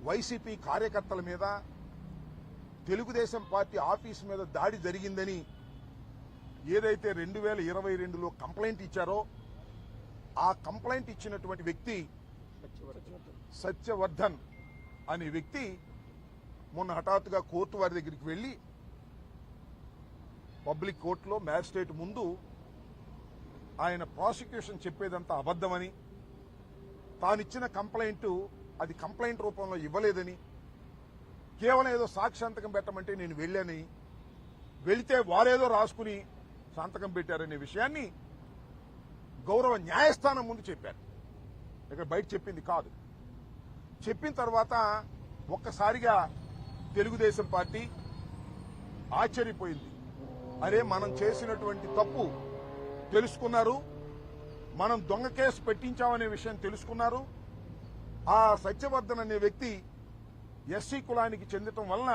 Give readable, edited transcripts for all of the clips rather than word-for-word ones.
YCP కార్యకర్తల మీద Telugu Desam party office మీద దాడి జరిగిందని ఏదైతే 2022లో కంప్లైంట్ ఇచ్చారో ఆ కంప్లైంట్ ఇచ్చినటువంటి వ్యక్తి సత్యవర్ధన్ అనే వ్యక్తి మొన్న హఠాత్తుగా కోర్టు వారి దగ్గరికి వెళ్లి పబ్లిక్ కోర్టులో మ్యాజిస్ట్రేట్ ముందు ఆయన ప్రాసిక్యూషన్ చెప్పేదంతా అబద్దమని తానిచ్చిన కంప్లైంట్ అది కంప్లైంట్ రూపంలో ఇవ్వలేదని కేవలం ఏదో సాక్షి సంతకం పెట్టమంటే నేను వెళ్ళాని వెళితే వారేదో రాసుకుని సంతకం పెట్టారనే విషయాన్ని గౌరవ న్యాయస్థానం ముందు చెప్పారు. ఇక్కడ బయట చెప్పింది కాదు. చెప్పిన తర్వాత ఒక్కసారిగా తెలుగుదేశం పార్టీ ఆశ్చర్యపోయింది. అరే, మనం చేసినటువంటి తప్పు తెలుసుకున్నారు, మనం దొంగ కేసు పెట్టించామనే విషయం తెలుసుకున్నారు. ఆ సత్యవర్ధన్ అనే వ్యక్తి ఎస్సీ కులానికి చెందటం వలన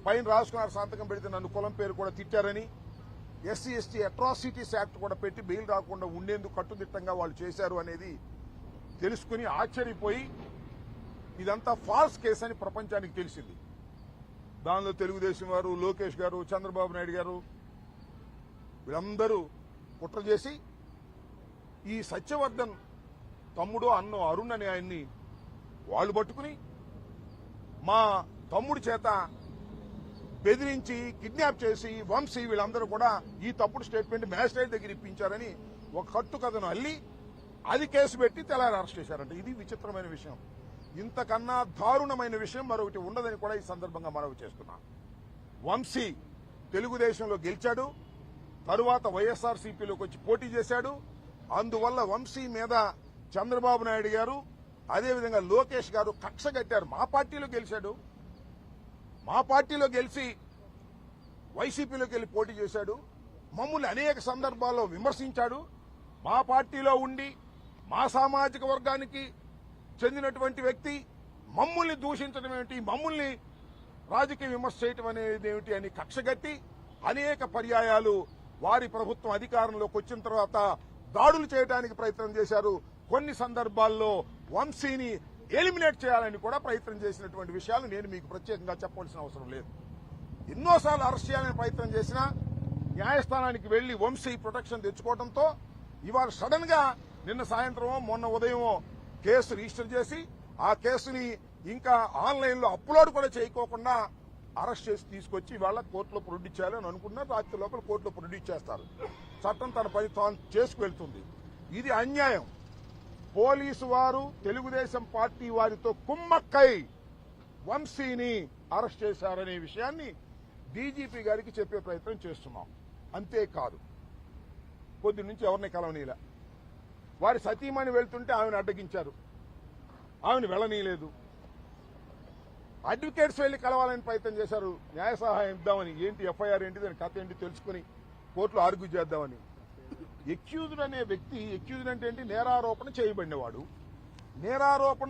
పైన రాసుకున్నారు సంతకం పెడితే నన్ను కులం పేరు కూడా తిట్టారని ఎస్సీ ఎస్టీ అట్రాసిటీస్ యాక్ట్ కూడా పెట్టి బెయిల్ రాకుండా ఉండేందుకు కట్టుదిట్టంగా వాళ్ళు చేశారు అనేది తెలుసుకుని ఆశ్చర్యపోయి ఇదంతా ఫాల్స్ కేసు అని ప్రపంచానికి తెలిసింది. దానిలో తెలుగుదేశం వారు, లోకేష్ గారు, చంద్రబాబు నాయుడు గారు వీళ్ళందరూ కుట్ర చేసి ఈ సత్యవర్ధన్ తమ్ముడు అన్నో అరుణ్ అనే ఆయన్ని వాళ్ళు పట్టుకుని మా తమ్ముడి చేత బెదిరించి కిడ్నాప్ చేసి వంశీ వీళ్ళందరూ కూడా ఈ తప్పుడు స్టేట్మెంట్ మ్యాజిస్ట్రేట్ దగ్గర ఇప్పించారని ఒక కట్టు కథను అల్లి అది కేసు పెట్టి తెల్లారి అరెస్ట్ చేశారంట. ఇది విచిత్రమైన విషయం. ఇంతకన్నా దారుణమైన విషయం మరొకటి ఉండదని కూడా ఈ సందర్భంగా మనవి చేస్తున్నా. వంశీ తెలుగుదేశంలో గెలిచాడు, తరువాత వైఎస్ఆర్సీపీలోకి వచ్చి పోటీ చేశాడు. అందువల్ల వంశీ మీద చంద్రబాబు నాయుడు గారు అదేవిధంగా లోకేష్ గారు కక్ష కట్టారు. మా పార్టీలో గెలిచాడు, మా పార్టీలో గెలిచి వైసీపీలోకి వెళ్లి పోటీ చేశాడు, మమ్మల్ని అనేక సందర్భాల్లో విమర్శించాడు. మా పార్టీలో ఉండి మా సామాజిక వర్గానికి చెందినటువంటి వ్యక్తి మమ్మల్ని దూషించడం ఏమిటి, మమ్మల్ని రాజకీయ విమర్శ చేయటం అనేది ఏమిటి అని కక్షగట్టి అనేక పర్యాయాలు వారి ప్రభుత్వం అధికారంలోకి వచ్చిన తర్వాత దాడులు చేయడానికి ప్రయత్నం చేశారు. కొన్ని సందర్భాల్లో వంశీని ఎలిమినేట్ చేయాలని కూడా ప్రయత్నం చేసినటువంటి విషయాలు నేను మీకు ప్రత్యేకంగా చెప్పవలసిన అవసరం లేదు. ఎన్నోసార్లు అరెస్ట్ చేయాలని ప్రయత్నం చేసినా న్యాయస్థానానికి వెళ్లి వంశీ ప్రొటెక్షన్ తెచ్చుకోవడంతో ఇవాళ సడన్ గా నిన్న సాయంత్రమో మొన్న ఉదయమో కేసు రిజిస్టర్ చేసి ఆ కేసుని ఇంకా ఆన్లైన్ లో అప్లోడ్ కూడా చేయకోకుండా అరెస్ట్ చేసి తీసుకొచ్చి ఇవాళ కోర్టులో ప్రొడ్యూస్ చేయాలని అనుకున్నారు. రాత్రి లోపల కోర్టులో ప్రొడ్యూస్ చేస్తారు. చట్టం తన పని తాను చేసుకువెళ్తుంది. ఇది అన్యాయం. పోలీసు వారు తెలుగుదేశం పార్టీ వారితో కుమ్మక్కై వంశీని అరెస్ట్ చేశారనే విషయాన్ని డీజీపీ గారికి చెప్పే ప్రయత్నం చేస్తున్నాం. అంతేకాదు, కొద్ది నుంచి ఎవరిని కలవనీలా. వారి సతీమణి వెళ్తుంటే ఆమెను అడ్డగించారు, ఆమెను వెళ్ళనీయలేదు. అడ్వకేట్స్ వెళ్లి కలవాలని ప్రయత్నం చేశారు, న్యాయ సహాయం ఇద్దామని. ఏంటి ఎఫ్ఐఆర్ ఏంటి, దాని కథ ఏంటి తెలుసుకుని కోర్టులో ఆర్గ్యూ చేద్దామని. ఎక్యూజ్డ్ అనే వ్యక్తి, ఎక్యూజ్డ్ అంటే ఏంటి, నేరారోపణ చేయబడినవాడు. నేరారోపణ